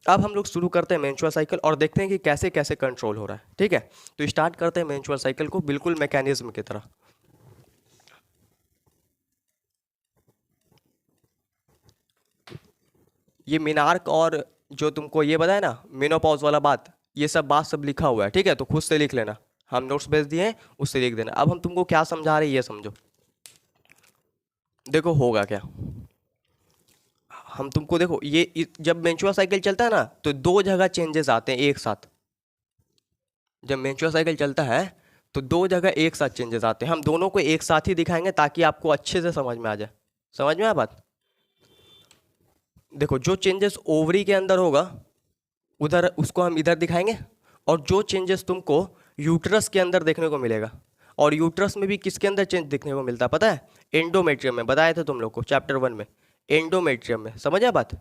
अब हम लोग शुरू करते हैं मेंस्ट्रुअल साइकिल और देखते हैं कि कैसे कैसे कंट्रोल हो रहा है। ठीक है, तो स्टार्ट करते हैं मेंस्ट्रुअल साइकिल को बिल्कुल मैकेनिज्म की तरह। ये मिनार्क और जो तुमको ये बताया ना मेनोपॉज वाला बात, ये सब बात सब लिखा हुआ है। ठीक है, तो खुद से लिख लेना, हम नोट्स भेज दिए हैं उससे लिख देना। अब हम तुमको क्या समझा रहे हैं ये समझो। देखो होगा क्या, हम तुमको देखो जब मेंस्ट्रुअल साइकिल चलता है ना तो दो जगह चेंजेस आते हैं एक साथ। जब मेंस्ट्रुअल साइकिल चलता है तो दो जगह एक साथ चेंजेस आते हैं। हम दोनों को एक साथ ही दिखाएंगे ताकि आपको अच्छे से समझ में आ जाए। समझ में आया बात? देखो जो चेंजेस ओवरी के अंदर होगा उधर उसको हम इधर दिखाएंगे, और जो चेंजेस तुमको यूट्रस के अंदर देखने को मिलेगा, और यूट्रस में भी किसके अंदर चेंज देखने को मिलता है पता है? एंडोमेट्रियम में, बताए थे तुम लोग को चैप्टर 1 में। एंडोमेट्रियम में, समझ आया बात?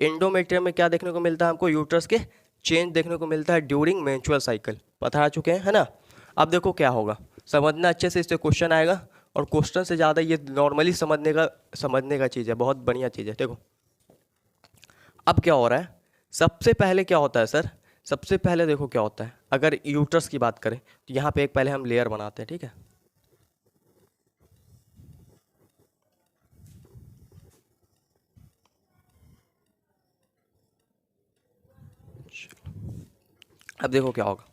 एंडोमेट्रियम में क्या देखने को मिलता है हमको? यूट्रस के चेंज देखने को मिलता है ड्यूरिंग मेंस्ट्रुअल साइकिल। पता आ चुके हैं, है ना? अब देखो क्या होगा, समझना अच्छे से, इससे क्वेश्चन आएगा। और क्वेश्चन से ज़्यादा ये नॉर्मली समझने का चीज़ है, बहुत बढ़िया चीज़ है। देखो अब क्या हो रहा है, सबसे पहले क्या होता है सर, सबसे पहले देखो क्या होता है। अगर यूट्रस की बात करें तो यहाँ पे एक पहले हम लेयर बनाते हैं। ठीक है, अब देखो क्या होगा।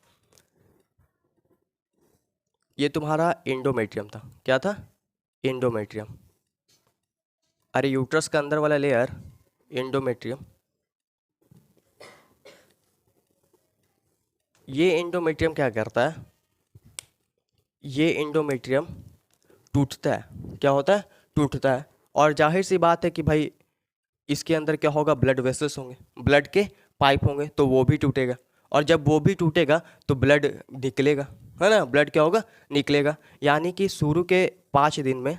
ये तुम्हारा एंडोमेट्रियम था, क्या था? एंडोमेट्रियम। अरे यूट्रस का अंदर वाला लेयर एंडोमेट्रियम। ये एंडोमेट्रियम क्या करता है, ये एंडोमेट्रियम टूटता है। क्या होता है? टूटता है। और जाहिर सी बात है कि भाई इसके अंदर क्या होगा, ब्लड वेसल्स होंगे, ब्लड के पाइप होंगे, तो वो भी टूटेगा। और जब वो भी टूटेगा तो ब्लड निकलेगा, है ना? ब्लड क्या होगा? निकलेगा। यानी कि शुरू के 5 दिन में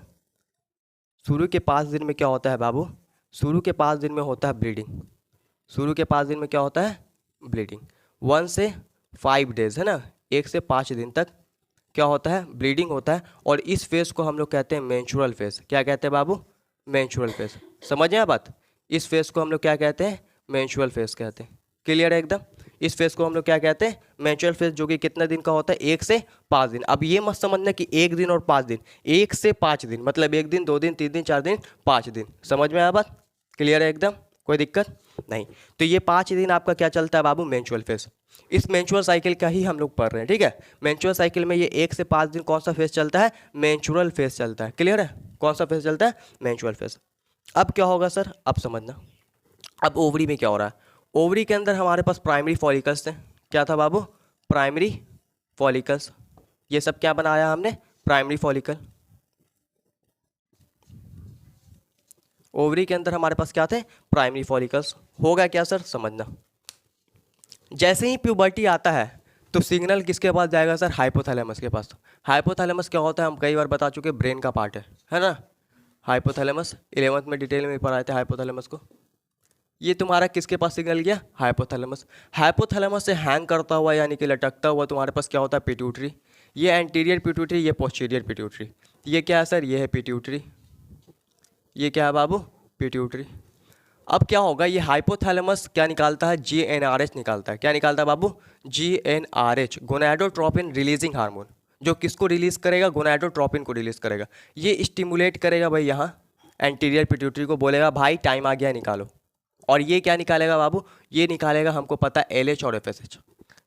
क्या होता है बाबू? शुरू के 5 दिन में होता है ब्लीडिंग। शुरू के 5 दिन में क्या होता है? ब्लीडिंग। 1 से 5 डेज, है ना? 1 से 5 दिन तक क्या होता है? ब्लीडिंग होता है। और इस फेज को हम लोग कहते हैं मेंस्ट्रुअल फेज। क्या कहते हैं बाबू? Menstrual phase. समझ आया बात? इस फेज को हम लोग क्या कहते हैं? मेंस्ट्रुअल फेज कहते हैं। क्लियर है एकदम? इस फेज को हम लोग क्या कहते हैं? मेंस्ट्रुअल फेज, जो कि कितने दिन का होता है? 1 से 5 दिन। अब ये मत समझना कि 1 दिन और 5 दिन, 1 से 5 दिन मतलब 1 दिन, 2 दिन, 3 दिन, 4 दिन, 5 दिन। समझ में आया बात? क्लियर है एकदम? कोई दिक्कत नहीं? तो ये 5 दिन आपका क्या चलता है बाबू? Menstrual phase. इस मेंस्ट्रुअल साइकिल का ही हम लोग पढ़ रहे हैं। ठीक है, मेंस्ट्रुअल साइकिल में ये 1 से 5 दिन कौन सा फेज चलता है? मेंस्ट्रुअल फेज चलता है। क्लियर है? कौन सा फेज चलता है? Menstrual phase. अब क्या होगा सर, अब समझना। अब ओवरी में क्या हो रहा है? ओवरी के अंदर हमारे पास प्राइमरी फॉलिकल्स थे। क्या था बाबू? Primary follicles. ये सब क्या बनाया हमने? Primary follicle. ओवरी के अंदर हमारे पास क्या थे? Primary follicles. होगा क्या सर, समझना। जैसे ही प्यूबर्टी आता है तो सिग्नल किसके पास जाएगा सर? हाइपोथैलेमस के पास। हाइपोथैलेमस क्या होता है, हम कई बार बता चुके, ब्रेन का पार्ट है ना? हाइपोथैलेमस 11th में डिटेल में पढ़ाए थे हाइपोथैलेमस को। ये तुम्हारा किसके पास सिग्नल गया? हाइपोथैलेमस। हाइपोथैलेमस से हैंग करता हुआ यानी कि लटकता हुआ तुम्हारे पास क्या होता है? पिट्यूटरी। ये एंटीरियर पिट्यूटरी, ये पोस्टीरियर पिट्यूटरी। ये क्या है सर? ये है पिट्यूटरी। ये क्या है बाबू? पिट्यूटरी। अब क्या होगा, ये हाइपोथैलेमस क्या निकालता है? GnRH निकालता है। क्या निकालता है बाबू? GnRH, gonadotropin releasing hormone. जो किसको रिलीज करेगा? गोनाडोट्रोपिन को रिलीज करेगा। ये स्टिमुलेट करेगा भाई यहाँ एंटीरियर पिट्यूटरी को, बोलेगा भाई टाइम आ गया निकालो। और ये क्या निकालेगा बाबू? ये निकालेगा, हमको पता है, LH और FSH,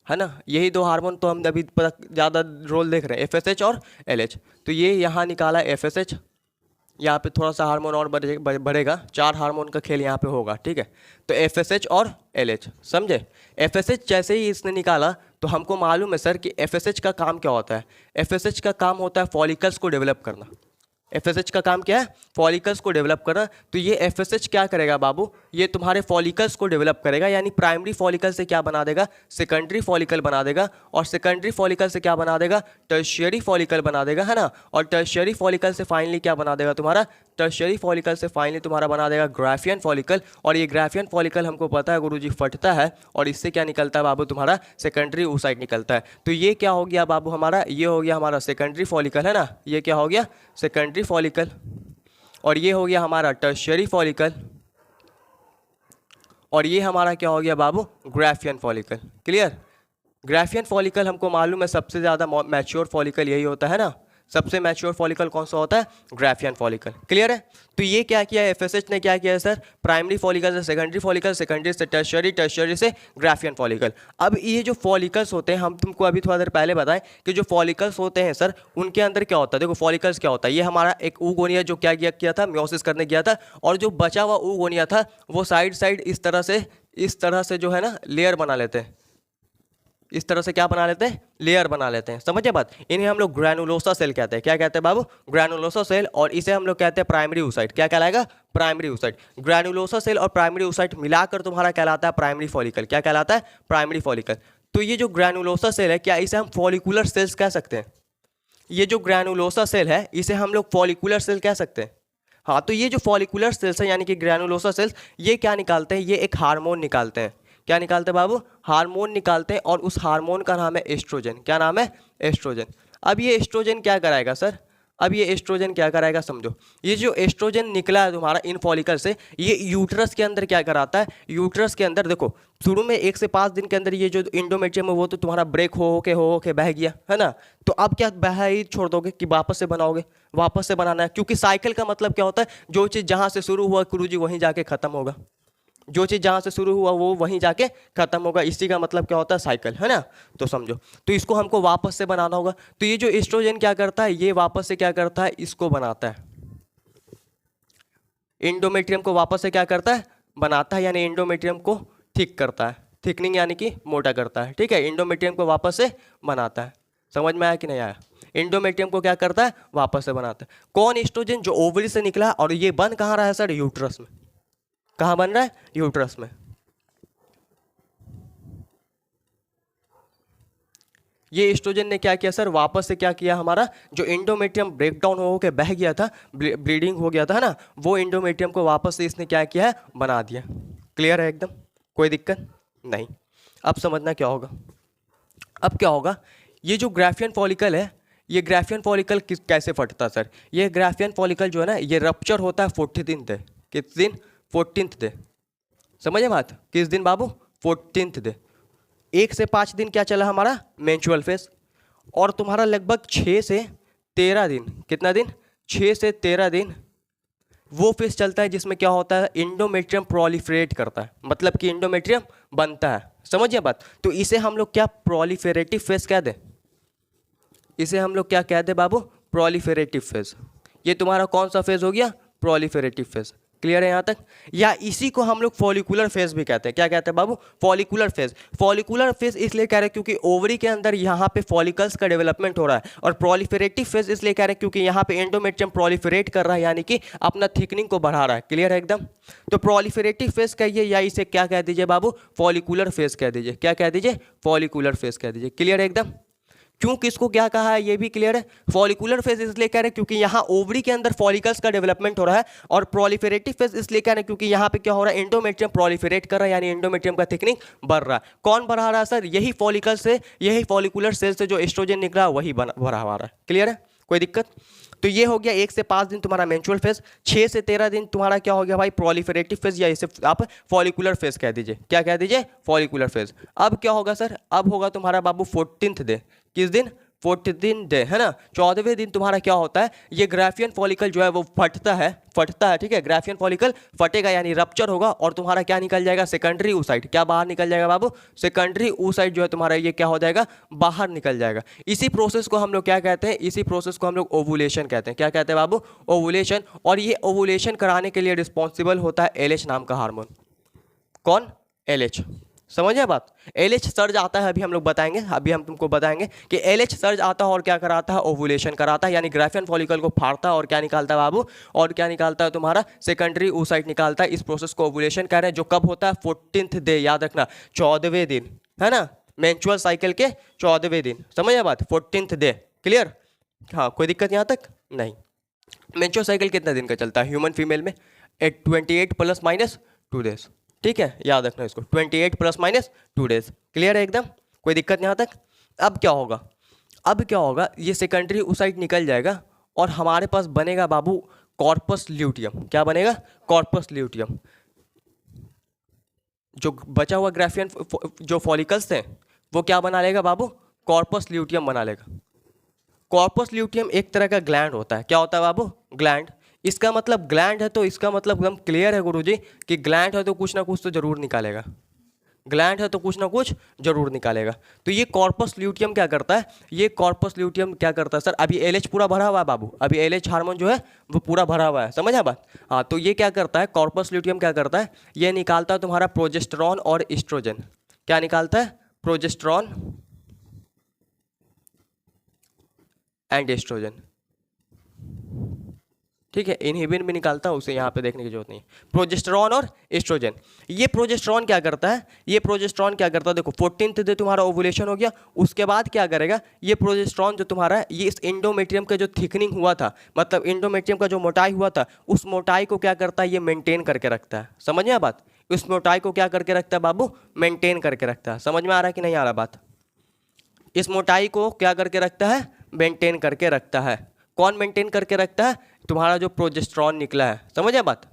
है ना? यही दो हार्मोन तो हम अभी ज़्यादा रोल देख रहे हैं, FSH और LH। तो ये यहाँ निकाला FSH, यहाँ पे थोड़ा सा हार्मोन और बढ़ेगा, 4 हार्मोन का खेल यहाँ पे होगा। ठीक है, तो FSH और LH, समझे? FSH जैसे ही इसने निकाला तो हमको मालूम है सर कि FSH का काम क्या होता है? FSH का काम होता है फॉलिकल्स को डेवलप करना। FSH का काम क्या है? फॉलिकल्स को डेवलप करना। तो ये FSH क्या करेगा बाबू? ये तुम्हारे फॉलिकल्स को डेवलप करेगा, यानी प्राइमरी फॉलिकल से क्या बना देगा? सेकेंडरी फॉलिकल बना देगा। और सेकेंडरी फॉलिकल से क्या बना देगा? टर्शियरी फॉलिकल बना देगा, है ना? और टर्शियरी फॉलिकल से फाइनली क्या बना देगा तुम्हारा? टर्शियरी फॉलिकल से फाइनली तुम्हारा बना देगा ग्राफियन फॉलिकल। और ये ग्राफियन फॉलिकल हमको पता है गुरुजी फटता है, और इससे क्या निकलता है बाबू? तुम्हारा सेकेंडरी oocyte निकलता है। तो ये क्या हो गया बाबू हमारा? ये हो गया हमारा सेकेंडरी फॉलिकल, है ना? ये क्या हो गया? Secondary follicle. और ये हो गया हमारा टर्शियरी फॉलिकल। और ये हमारा क्या हो गया बाबू, Graafian follicle. Clear. Graafian follicle हमको मालूम है सबसे ज़्यादा मैच्योर फॉलिकल यही होता है ना, सबसे मैच्योर फॉलिकल कौन सा होता है, ग्राफियन फॉलिकल। क्लियर है। तो ये क्या किया है एफएसएच ने, क्या किया है सर, प्राइमरी फॉलिकल से सेकेंडरी फॉलिकल, सेकेंडरी से टर्शियरी, टर्शियरी से ग्राफियन फॉलिकल। अब ये जो फॉलिकल्स होते हैं, हम तुमको अभी थोड़ा देर पहले बताएं कि जो फॉलिकल्स होते हैं सर उनके अंदर क्या होता है। देखो फॉलिकल्स क्या होता है, ये हमारा एक ऊगोनिया जो क्या किया था, म्योसिस करने गया था, और जो बचा हुआ ऊगोनिया था वो साइड साइड इस तरह से जो है ना लेयर बना लेते हैं, इस तरह से क्या बना लेते हैं, लेयर बना लेते हैं। समझे बात। इन्हें हम लोग ग्रैनुलोसा सेल कहते हैं। क्या कहते हैं बाबू, ग्रैनुलोसा सेल। और इसे हम लोग कहते हैं प्राइमरी oocyte। क्या कहलाएगा, प्राइमरी oocyte। ग्रैनुलोसा सेल और प्राइमरी oocyte मिलाकर तुम्हारा कहलाता है प्राइमरी फॉलिकल। क्या कहलाता है, प्राइमरी फॉलिकल। तो ये जो ग्रैनुलोसा सेल है, क्या इसे हम फॉलिकुलर सेल्स कह सकते हैं। ये जो ग्रैनुलोसा सेल है इसे हम लोग फॉलिकुलर सेल कह सकते हैं। हाँ, तो ये जो फॉलिकुलर सेल्स है यानी कि ग्रैनुलोसा सेल्स, ये क्या निकालते हैं, ये एक हार्मोन निकालते हैं। क्या निकालते हैं बाबू, हार्मोन निकालते हैं, और उस हार्मोन का नाम है एस्ट्रोजन। क्या नाम है, एस्ट्रोजन। अब ये एस्ट्रोजन क्या कराएगा सर, अब ये एस्ट्रोजन क्या कराएगा समझो। ये जो एस्ट्रोजन निकला है तुम्हारा इन फॉलिकल से, ये यूट्रस के अंदर क्या कराता है, यूट्रस के अंदर देखो शुरू में 1 से 5 दिन के अंदर ये जो इंडोमेट्रियम है वो तो तुम्हारा ब्रेक हो के बह गया है ना। तो अब क्या बह ही छोड़ दोगे कि वापस से बनाओगे, वापस से बनाना है, क्योंकि साइकिल का मतलब क्या होता है, जो चीज़ जहाँ से शुरू हुआ गुरुजी वहीं जाके खत्म होगा, जो चीज़ जहाँ से शुरू हुआ वो वहीं जाके खत्म होगा। इसी का मतलब क्या होता है, साइकिल, है ना। तो समझो, तो इसको हमको वापस से बनाना होगा। तो ये जो एस्ट्रोजन क्या करता है, ये वापस से क्या करता है, इसको बनाता है, इंडोमेट्रियम को वापस से क्या करता है, बनाता है, यानी इंडोमेट्रियम को ठीक करता है, थिकनिंग यानी कि मोटा करता है। ठीक है, इंडोमेट्रियम को वापस से बनाता है। समझ में आया कि नहीं आया। इंडोमेट्रियम को क्या करता है, वापस से बनाता है। कौन एस्ट्रोजन, जो ओवरी से निकला, और ये बन कहाँ रहा है सर, यूट्रस में। कहाँ बन रहा है, यूट्रस में। ये एस्ट्रोजन ने क्या किया सर, वापस से क्या किया, हमारा जो इंडोमेट्रियम ब्रेकडाउन हो के बह गया था, ब्लीडिंग हो गया था, है ना, वो इंडोमेट्रियम को वापस से इसने क्या किया है, बना दिया। क्लियर है एकदम, कोई दिक्कत नहीं। अब समझना क्या होगा, अब क्या होगा, ये जो ग्राफियन फॉलिकल है, ये ग्राफियन फॉलिकल कैसे फटता है सर। ये ग्राफियन फॉलिकल जो है ना, ये रप्चर होता है 14th डे। किस दिन, 14th डे। समझे बात, किस दिन बाबू, 14th डे। 1 से 5 दिन क्या चला हमारा, मेंस्ट्रुअल फेज, और तुम्हारा लगभग 6 से 13 दिन, कितना दिन, 6 से 13 दिन वो फेज चलता है जिसमें क्या होता है, इंडोमेट्रियम प्रोलिफरेट करता है, मतलब कि इंडोमेट्रियम बनता है। समझिए बात। तो इसे हम लोग क्या प्रोलिफेरेटिव फेज कह दे, इसे हम लोग क्या कह दे बाबू, प्रोलिफेरेटिव फेज। ये तुम्हारा कौन सा फेज हो गया, प्रोलिफेरेटिव फेज। क्लियर है यहाँ तक। या इसी को हम लोग फॉलिकुलर फेज भी कहते हैं। क्या कहते हैं बाबू, फॉलिकुलर फेज। फॉलिकुलर फेज इसलिए कह रहे हैं क्योंकि ओवरी के अंदर यहाँ पे फॉलिकल्स का डेवलपमेंट हो रहा है, और प्रोलिफेरेटिव फेज इसलिए कह रहे हैं क्योंकि यहाँ पे एंडोमेट्रियम प्रोलिफेरेट कर रहा है, यानी कि अपना थिकनिंग को बढ़ा रहा है। क्लियर है एकदम। तो प्रोलिफेरेटिव फेज कहिए, या इसे क्या कह दीजिए बाबू, फॉलिकुलर फेज कह दीजिए। क्या कह दीजिए, फॉलिकुलर फेज कह दीजिए। क्लियर है एकदम। क्यों, किसको क्या कहा है ये भी क्लियर है। फॉलिकुलर फेज इसलिए कह रहे हैं क्योंकि यहाँ ओवरी के अंदर फॉलिकल्स का डेवलपमेंट हो रहा है, और प्रोलिफेरेटिव फेज इसलिए कह रहे हैं क्योंकि यहाँ पे क्या हो रहा है, एंडोमेट्रियम प्रोलिफेरेट कर रहा है, यानी एंडोमेट्रियम का थिकनिंग बढ़ रहा है। कौन बढ़ा रहा है सर, यही फॉलिकल से, यही फॉलिकुलर सेल से जो एस्ट्रोजन निकला वही बढ़ा रहा है। क्लियर है, कोई दिक्कत। तो ये हो गया 1 से 5 दिन तुम्हारा मेंस्ट्रुअल फेज, 6 से 13 दिन तुम्हारा क्या हो गया भाई, प्रोलिफेरेटिव फेज, या इसे आप फॉलिकुलर फेज कह दीजिए। क्या कह दीजिए, फॉलिकुलर फेज। अब क्या होगा सर, अब होगा तुम्हारा बाबू 14th डे। किस दिन, 14th डे, है ना। 14वें दिन तुम्हारा क्या होता है, ये ग्राफियन फॉलिकल जो है वो फटता है। ठीक है, ग्राफियन फॉलिकल फटेगा यानी रप्चर होगा, और तुम्हारा क्या निकल जाएगा, सेकेंडरी oocyte। क्या बाहर निकल जाएगा बाबू, सेकेंडरी oocyte जो है तुम्हारा ये क्या हो जाएगा, बाहर निकल जाएगा। इसी प्रोसेस को हम लोग क्या कहते हैं, इसी प्रोसेस को हम लोग ओवुलेशन कहते हैं। क्या कहते हैं बाबू, ओवुलेशन। और ये ओवुलेशन कराने के लिए रिस्पॉन्सिबल होता है LH नाम का हार्मोन। कौन, LH। समझिए बात। LH सर्ज आता है, अभी हम लोग बताएंगे, अभी हम तुमको बताएंगे कि LH सर्ज आता है और क्या कराता है, ओवुलेशन कराता है, यानी ग्राफियन फॉलिकल को फाड़ता है और क्या निकालता है बाबू, और क्या निकालता है तुम्हारा, सेकेंडरी oocyte निकालता है। इस प्रोसेस को ओवुलेशन कह रहे हैं, जो कब होता है, 14th डे। याद रखना, 14वें दिन, है ना, मेंस्ट्रुअल साइकिल के 14वें दिन। समझिए बात, 14th डे। क्लियर। हाँ, कोई दिक्कत यहाँ तक नहीं। मेंस्ट्रुअल साइकिल कितना दिन का चलता है ह्यूमन फीमेल में, 28 ± 2 डेज। ठीक है, याद रखना इसको, 28 ± 2 डेज। क्लियर है एकदम, कोई दिक्कत यहाँ तक। अब क्या होगा, अब क्या होगा, ये सेकेंडरी oocyte निकल जाएगा, और हमारे पास बनेगा बाबू कॉर्पस ल्यूटियम। क्या बनेगा, कॉर्पस ल्यूटियम। जो बचा हुआ ग्राफियन जो फॉलिकल्स थे वो क्या बना लेगा बाबू, कॉर्पस ल्यूटियम बना लेगा। कॉर्पस ल्यूटियम एक तरह का ग्लैंड होता है, क्या होता है बाबू, ग्लैंड। इसका मतलब ग्लैंड है तो इसका मतलब एकदम क्लियर है गुरुजी कि ग्लैंड है तो कुछ ना कुछ तो जरूर निकालेगा, ग्लैंड है तो कुछ ना कुछ जरूर निकालेगा। तो ये कॉर्पस ल्यूटियम क्या करता है, ये कॉर्पस ल्यूटियम क्या करता है सर, अभी एलएच पूरा भरा हुआ है बाबू, अभी एलएच हार्मोन जो है वो पूरा भरा हुआ है, समझ आ बात। हाँ, तो ये क्या करता है, कॉर्पस ल्यूटियम क्या करता है, ये निकालता है तुम्हारा प्रोजेस्टेरॉन और एस्ट्रोजन। क्या निकालता है, प्रोजेस्टेरॉन एंड एस्ट्रोजन, ठीक है। इनहिबिन भी निकालता है, उसे यहाँ पे देखने की जरूरत नहीं है। प्रोजेस्टेरॉन और एस्ट्रोजन, ये प्रोजेस्टेरॉन क्या करता है, ये प्रोजेस्टेरॉन क्या करता है, देखो 14th डे तुम्हारा ओवुलेशन हो गया, उसके बाद क्या करेगा, ये प्रोजेस्टेरॉन जो तुम्हारा है ये इस एंडोमेट्रियम का जो थिकनिंग हुआ था, मतलब एंडोमेट्रियम का जो मोटाई हुआ था, उस मोटाई को क्या करता है, ये मेंटेन करके रखता है। समझ में आ बात, उस मोटाई को क्या करके रखता है बाबू, मेंटेन करके रखता है। समझ में आ रहा है कि नहीं आ रहा बात, इस मोटाई को क्या करके रखता है, मेंटेन करके रखता है। कौन मेंटेन करके रखता है, तुम्हारा जो प्रोजेस्टेरॉन निकला है। समझ आया बात,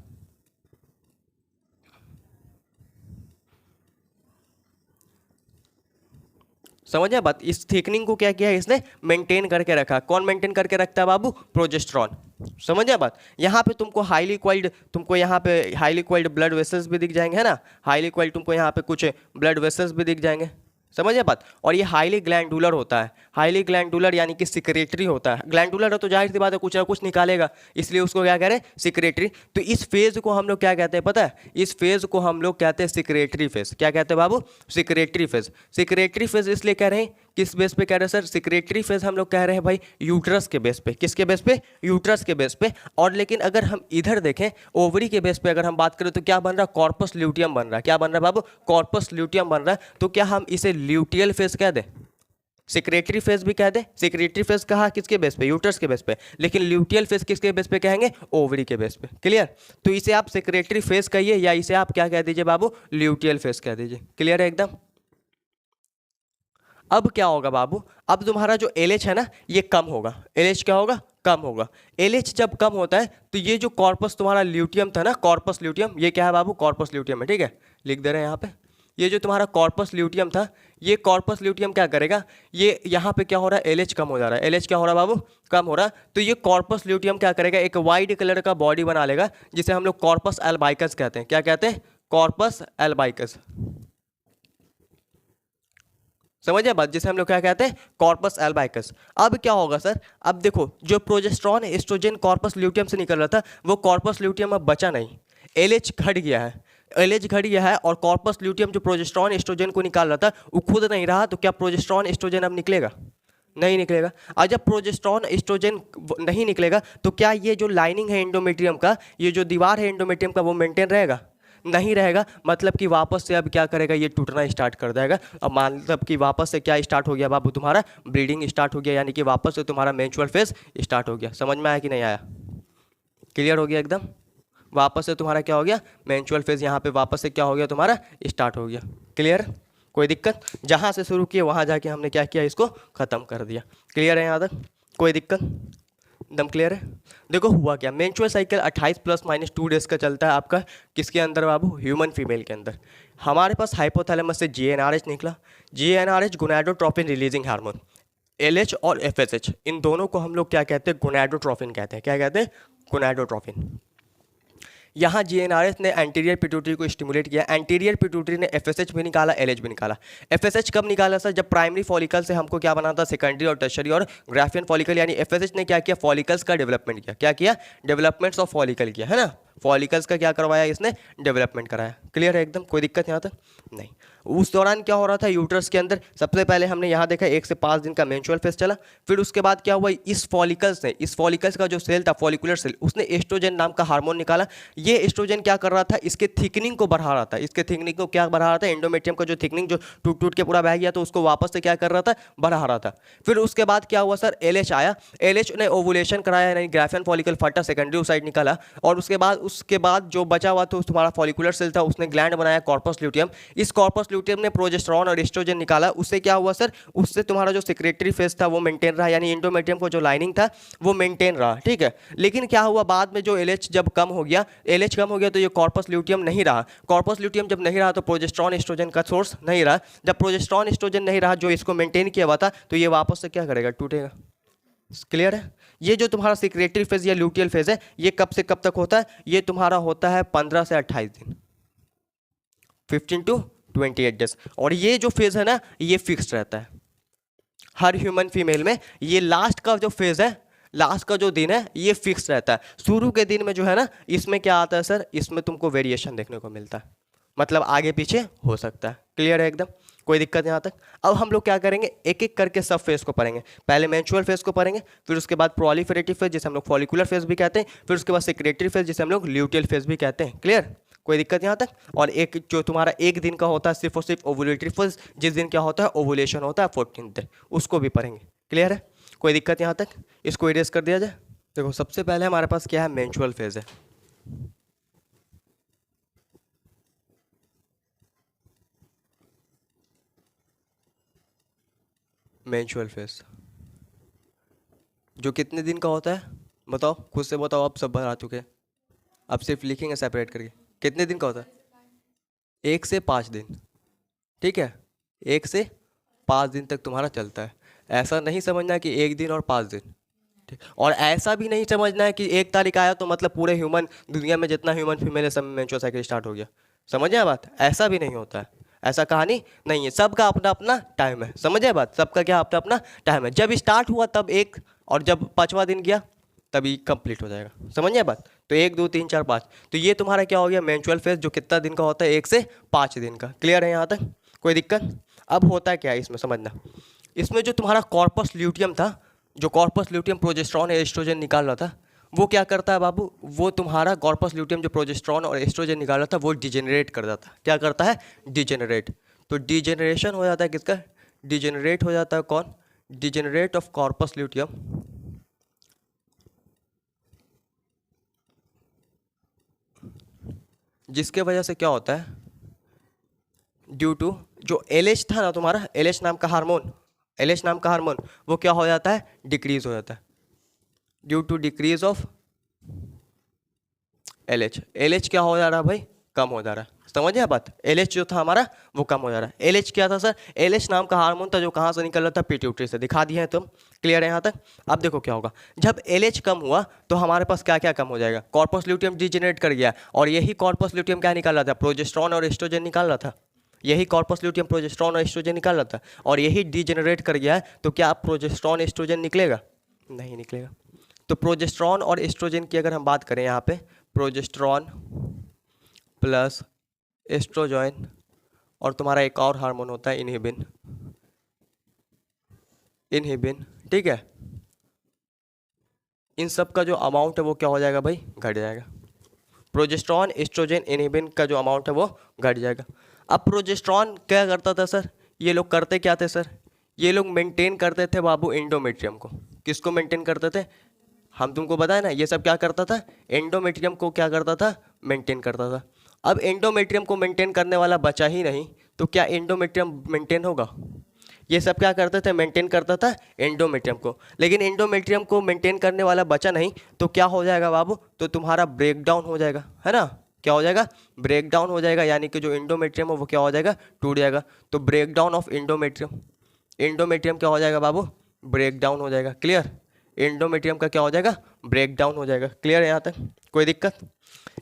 समझ आया बात, इस थिकनिंग को क्या किया है इसने, मेंटेन करके रखा। कौन मेंटेन करके रखता है बाबू, प्रोजेस्टेरॉन। समझ आया बात। यहाँ पे तुमको हाईली क्वाइल्ड, तुमको यहाँ पे हाईली क्वाइल्ड ब्लड वेसल्स भी दिख जाएंगे, है ना, हाईली क्वाइल्ड तुमको यहाँ पे कुछ ब्लड वेसल्स भी दिख जाएंगे। समझ बात। और ये हाईली ग्लैंडुलर होता है, हाईली ग्लैंडुलर यानी कि सिक्रेटरी होता है। ग्लैंडुलर है तो जाहिर सी बात है कुछ ना कुछ निकालेगा, इसलिए उसको क्या कह रहे हैं, सिक्रेटरी। तो इस फेज को हम लोग क्या कहते हैं पता है, इस फेज को हम लोग कहते हैं सिक्रेटरी फेज। क्या कहते हैं बाबू, सिक्रेटरी फेज। सिक्रेटरी फेज इसलिए कह रहे हैं, किस बेस पे कह रहे हैं सर, सिक्रेटरी फेज हम लोग कह रहे हैं भाई यूट्रस के बेस पे। किसके बेस पे, यूट्रस के बेस पे। और लेकिन अगर हम इधर देखें ओवरी के बेस पे अगर हम बात करें तो क्या बन रहा है, कॉर्पस ल्यूटियम बन रहा है। क्या बन रहा है बाबू, कॉर्पस ल्यूटियम बन रहा है। तो क्या हम इसे ल्यूटियल फेज कह दें, सिक्रेटरी फेज भी कह दे। सिक्रेटरी फेज कहा किसके बेस पे, यूट्रस के बेस पे, लेकिन ल्यूटियल फेज किसके बेस पे कहेंगे, ओवरी के बेस पे। क्लियर। तो इसे आप सिक्रेटरी फेज कहिए या इसे आप क्या कह दीजिए बाबू, ल्यूटियल फेज कह दीजिए। क्लियर है एकदम। अब क्या होगा बाबू, अब तुम्हारा जो एलएच है ना ये कम होगा। एलएच क्या होगा, कम होगा। एलएच जब कम होता है तो ये जो कॉर्पस तुम्हारा ल्यूटियम था ना, कॉर्पस ल्यूटियम, ये क्या है बाबू, कॉर्पस ल्यूटियम है। ठीक है, लिख दे रहे हैं यहाँ पे, ये जो तुम्हारा कॉर्पस ल्यूटियम था, ये कॉर्पस ल्यूटियम क्या करेगा, ये यहाँ पे क्या हो रहा है, एलएच कम हो जा रहा है। एलएच क्या हो रहा है बाबू, कम हो रहा है। तो ये कॉर्पस ल्यूटियम क्या करेगा, एक वाइट कलर का बॉडी बना लेगा जिसे हम लोग कॉर्पस एल्बाइकस कहते हैं। क्या कहते हैं, कॉर्पस एल्बाइकस। समझिए बात, जिसे हम लोग क्या कहते हैं, कॉर्पस एल्बाइकस। अब क्या होगा सर, अब देखो जो प्रोजेस्टेरॉन एस्ट्रोजन कॉर्पस ल्यूटियम से निकल रहा था वो कॉर्पस ल्यूटियम अब बचा नहीं, एलएच घट गया है। एलएच घट गया है और कॉर्पस ल्यूटियम जो प्रोजेस्टेरॉन एस्ट्रोजन को निकाल रहा था वो खुद नहीं रहा। तो क्या प्रोजेस्टेरॉन एस्ट्रोजन अब निकलेगा, नहीं निकलेगा। और जब प्रोजेस्टेरॉन एस्ट्रोजन नहीं निकलेगा तो क्या ये जो लाइनिंग है एंडोमेट्रियम का, ये जो दीवार है एंडोमेट्रियम का, वो मेंटेन रहेगा, नहीं रहेगा। मतलब कि वापस से अब क्या करेगा, ये टूटना स्टार्ट कर देगा। अब मतलब कि वापस से क्या स्टार्ट हो गया बाबू, तुम्हारा ब्लीडिंग स्टार्ट हो गया, यानी कि वापस से तुम्हारा मेंस्ट्रुअल फेज स्टार्ट हो गया। समझ में आया कि नहीं आया, क्लियर हो गया एकदम। वापस से तुम्हारा क्या हो गया, मेंस्ट्रुअल फेज यहाँ पे वापस से क्या हो गया तुम्हारा, स्टार्ट हो गया। क्लियर, कोई दिक्कत, जहाँ से शुरू किए वहाँ जाके हमने क्या किया, इसको ख़त्म कर दिया। क्लियर है यहाँ तक, कोई दिक्कत, एकदम क्लियर है। देखो हुआ क्या, मेंस्ट्रुअल साइकिल 28 ± 2 डेज का चलता है आपका, किसके अंदर बाबू, ह्यूमन फीमेल के अंदर। हमारे पास हाइपोथैलेमस से जीएनआरएच निकला। GnRH gonadotropin releasing hormone. LH और एफएसएच इन दोनों को हम लोग क्या कहते हैं, गोनाडोट्रोपिन कहते हैं। क्या कहते हैं, गोनाडोट्रोपिन। यहाँ जीएनआरएच ने एंटीरियर पिट्यूटरी को स्टिमुलेट किया, एंटीरियर पिट्यूटरी ने एफएसएच भी निकाला, एलएच भी निकाला। एफएसएच कब निकाला सर, जब प्राइमरी फॉलिकल से हमको क्या बना था, सेकेंडरी और टर्शरी और ग्राफियन फॉलिकल, यानी एफएसएच ने क्या किया, फॉलिकल्स का डेवलपमेंट किया। क्या किया, डेवलपमेंट्स ऑफ फॉलिकल किया, है ना। फॉलिकल्स का क्या करवाया इसने, डेवलपमेंट कराया। क्लियर है एकदम, कोई दिक्कत यहाँ तक नहीं। उस दौरान क्या हो रहा था यूट्रस के अंदर, सबसे पहले हमने यहाँ देखा 1 से 5 दिन का मेंस्ट्रुअल फेज चला। फिर उसके बाद क्या हुआ, इस फॉलिकल्स का जो सेल था, फॉलिकुलर सेल, उसने एस्ट्रोजन नाम का हार्मोन निकाला। ये एस्ट्रोजन क्या कर रहा था, इसके थिकनिंग को बढ़ा रहा था। इसके थिकनिंग को क्या बढ़ा रहा था, एंडोमेट्रियम का जो थिकनिंग जो टूट टूट के पूरा बह गया तो उसको वापस से क्या कर रहा था, बढ़ा रहा था। फिर उसके बाद क्या हुआ सर, एलएच आया। एलएच ने ओवुलेशन कराया, यानी ग्राफियन फॉलिकल फटा, सेकेंडरी साइड निकाला। और उसके बाद उसके बाद जो बचा हुआ तो तुम्हारा फॉलिकुलर सेल था, उसने ग्लैंड बनाया कॉर्पस ल्यूटियम। इस कॉर्पस ल्यूटियम ने प्रोजेस्टेरॉन और एस्ट्रोजन निकाला। उससे क्या हुआ सर, उससे तुम्हारा जो सेक्रेटरी फेज था वो मेंटेन रहा, यानी एंडोमेट्रियम को जो लाइनिंग था वो मेंटेन रहा, ठीक है। लेकिन क्या हुआ बाद में, जो एलएच जब कम हो गया, एलएच कम हो गया तो ये कॉर्पस ल्यूटियम नहीं रहा। कॉर्पस ल्यूटियम जब नहीं रहा तो प्रोजेस्टेरॉन एस्ट्रोजन का सोर्स नहीं रहा। जब प्रोजेस्टेरॉन एस्ट्रोजन नहीं रहा जो इसको मेंटेन किया हुआ था, तो ये वापस से क्या करेगा, टूटेगा। क्लियर है। ये जो तुम्हारा सेक्रेटरी फेज या ल्यूटियल फेज है, ये कब से कब तक होता है, ये तुम्हारा होता है 15 से 28 दिन, 15 to 28 डेज। और ये जो फेज है ना, ये फिक्स रहता है हर ह्यूमन फीमेल में। ये लास्ट का जो फेज है, लास्ट का जो दिन है, ये फिक्स रहता है। शुरू के दिन में जो है ना, इसमें क्या आता है सर, इसमें तुमको वेरिएशन देखने को मिलता है, मतलब आगे पीछे हो सकता है। क्लियर है एकदम, कोई दिक्कत यहाँ तक। अब हम लोग क्या करेंगे, एक एक करके सब फेज को पढ़ेंगे। पहले मेंस्ट्रुअल फेज को पढ़ेंगे, फिर उसके बाद प्रोलिफेरेटिव फेज जिसे हम लोग फॉलिकुलर फेज भी कहते हैं, फिर उसके बाद सेक्रेटरी फेज जिसे हम लोग ल्यूटियल फेज भी कहते हैं। क्लियर, कोई दिक्कत यहाँ तक। और एक जो तुम्हारा एक दिन का होता है सिर्फ और सिर्फ ओवुलेटरी फेज, जिस दिन क्या होता है, ओवुलेशन होता है 14th डे, उसको भी पढ़ेंगे। क्लियर है, कोई दिक्कत यहाँ तक। इसको इरेज कर दिया जाए। देखो सबसे पहले हमारे पास क्या है, मेंस्ट्रुअल फेज है। मेंस्ट्रुअल फेज जो कितने दिन का होता है, बताओ खुद से बताओ, आप सब बता चुके हैं, अब सिर्फ लिखेंगे सेपरेट करके। कितने दिन का होता है, 1 से 5 दिन, ठीक है। 1 से 5 दिन तक तुम्हारा चलता है। ऐसा नहीं समझना कि 1 दिन और 5 दिन, ठीक। और ऐसा भी नहीं समझना है कि 1 तारीख आया तो मतलब पूरे ह्यूमन दुनिया में जितना ह्यूमन फीमेल है सब में मेंस्ट्रुअल साइकिल स्टार्ट हो गया। समझे बात, ऐसा भी नहीं होता है, ऐसा कहानी नहीं है। सबका अपना अपना टाइम है, समझे बात, सबका क्या अपना अपना टाइम है। जब स्टार्ट हुआ तब 1, और जब 5वां दिन गया तभी कंप्लीट हो जाएगा। समझिए बात, तो 1 2 3 4 5, तो ये तुम्हारा क्या हो गया, मेंस्ट्रुअल फेज, जो कितना दिन का होता है, 1 से 5 दिन का। क्लियर है यहाँ तक, कोई दिक्कत। अब होता है क्या है इसमें समझना, इसमें जो तुम्हारा कॉर्पस ल्यूटियम था, जो कॉर्पस ल्यूटियम प्रोजेस्टेरॉन और एस्ट्रोजन निकाल रहा था, वो क्या करता है बाबू, वो तुम्हारा कॉर्पस ल्यूटियम जो प्रोजेस्टेरॉन और एस्ट्रोजन निकाल रहा था वो डिजेनरेट कर देता है। क्या करता है, डिजेनरेट। तो डिजेनरेशन हो जाता है किसका, डिजेनरेट हो जाता है कौन, डिजेनरेट ऑफ कॉर्पस ल्यूटियम, जिसके वजह से क्या होता है, ड्यू टू जो एलएच था ना तुम्हारा, एलएच नाम का हार्मोन, एलएच नाम का हार्मोन वो क्या हो जाता है, डिक्रीज हो जाता है, due to decrease of LH. LH क्या हो जा रहा है भाई, कम हो जा रहा है। समझिए बात, एलएच जो था हमारा वो कम हो जा रहा है। एलएच क्या था सर, एलएच नाम का हार्मोन था जो कहाँ से निकल रहा था, पिट्यूटरी से। दिखा दिए हैं तुम, क्लियर है यहाँ तक। अब देखो क्या होगा, जब एलएच कम हुआ तो हमारे पास क्या क्या कम हो जाएगा, कॉर्पस ल्यूटियम डिजेनरेट कर गया, और यही कॉर्पस ल्यूटियम क्या निकाल रहा था, प्रोजेस्टेरॉन और एस्ट्रोजन निकाल रहा था। यही कॉर्पस ल्यूटियम प्रोजेस्टेरॉन और एस्ट्रोजन निकाल रहा था, और यही डिजेनरेट कर गया है, तो क्या प्रोजेस्टेरॉन एस्ट्रोजन निकलेगा, नहीं निकलेगा। तो प्रोजेस्टेरॉन और एस्ट्रोजन की अगर हम बात करें यहाँ पे, प्रोजेस्टेरॉन प्लस एस्ट्रोजन, और तुम्हारा एक और हार्मोन होता है इनहिबिन, इनहिबिन, ठीक है। इन सब का जो अमाउंट है वो क्या हो जाएगा भाई, घट जाएगा। प्रोजेस्टेरॉन एस्ट्रोजन इनहिबिन का जो अमाउंट है वो घट जाएगा। अब प्रोजेस्टेरॉन क्या करता था सर, ये लोग करते क्या थे सर, ये लोग मेंटेन करते थे बाबू एंडोमेट्रियम को। किसको मेंटेन करते थे, हम तुमको बताया ना, ये सब क्या करता था, एंडोमेट्रियम को क्या करता था, मेंटेन करता था। अब एंडोमेट्रियम को मेंटेन करने वाला बचा ही नहीं, तो क्या एंडोमेट्रियम मेंटेन होगा, ये सब क्या करते थे, मेंटेन करता था एंडोमेट्रियम को। लेकिन एंडोमेट्रियम को मेंटेन करने वाला बचा नहीं, तो क्या हो जाएगा बाबू, तो तुम्हारा ब्रेक डाउन हो जाएगा, है ना। क्या हो जाएगा, ब्रेक डाउन हो जाएगा, यानी कि जो एंडोमेट्रियम है वो क्या हो जाएगा, टूट जाएगा। तो break down of endometrium, endometrium क्या हो जाएगा बाबू, ब्रेक डाउन हो जाएगा। क्लियर, एंडोमेट्रियम का क्या हो जाएगा, ब्रेक डाउन हो जाएगा। क्लियर है यहाँ तक, कोई दिक्कत।